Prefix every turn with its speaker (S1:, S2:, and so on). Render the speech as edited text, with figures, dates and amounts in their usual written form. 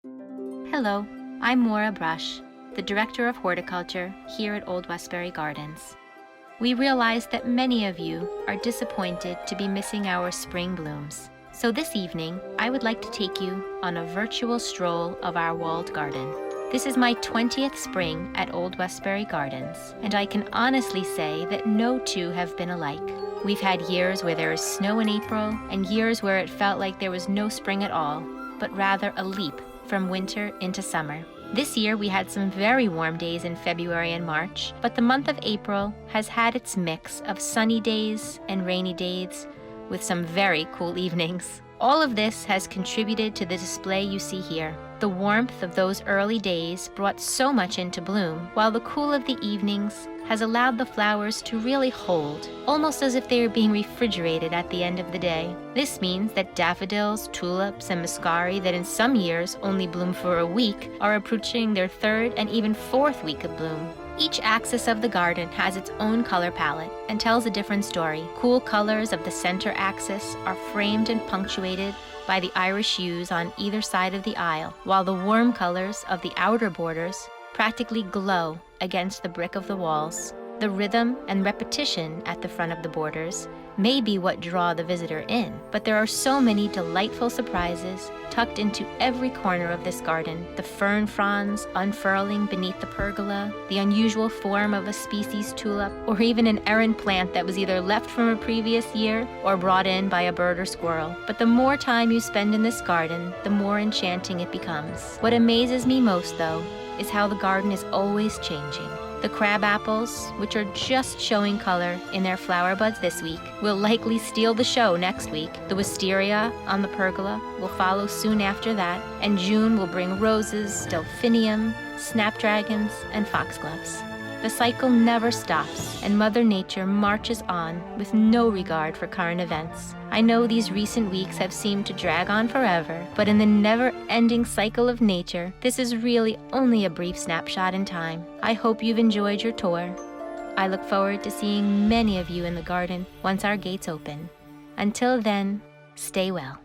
S1: Hello, I'm Maura, the Director of Horticulture here at Old Westbury Gardens. We realize that many of you are disappointed to be missing our spring blooms. So this evening, I would like to take you on a virtual stroll of our walled garden. This is my 20th spring at Old Westbury Gardens, and I can honestly say that no two have been alike. We've had years where there is snow in April, and years where it felt like there was no spring at all, but rather a leap from winter into summer. This year we had some very warm days in February and March, but the month of April has had its mix of sunny days and rainy days with some very cool evenings. All of this has contributed to the display you see here. The warmth of those early days brought so much into bloom, while the cool of the evenings has allowed the flowers to really hold, almost as if they were being refrigerated at the end of the day. This means that daffodils, tulips, and muscari that in some years only bloom for a week are approaching their third and even fourth week of bloom. Each axis of the garden has its own color palette and tells a different story. Cool colors of the center axis are framed and punctuated by the Irish yews on either side of the aisle, while the warm colors of the outer borders practically glow against the brick of the walls. The rhythm and repetition at the front of the borders may be what draw the visitor in, but there are so many delightful surprises tucked into every corner of this garden. The fern fronds unfurling beneath the pergola, the unusual form of a species tulip, or even an errant plant that was either left from a previous year or brought in by a bird or squirrel. But the more time you spend in this garden, the more enchanting it becomes. What amazes me most, though, is how the garden is always changing. The crab apples, which are just showing color in their flower buds this week, will likely steal the show next week. The wisteria on the pergola will follow soon after that, and June will bring roses, delphinium, snapdragons, and foxgloves. The cycle never stops, and Mother Nature marches on with no regard for current events. I know these recent weeks have seemed to drag on forever, but in the never-ending cycle of nature, this is really only a brief snapshot in time. I hope you've enjoyed your tour. I look forward to seeing many of you in the garden once our gates open. Until then, stay well.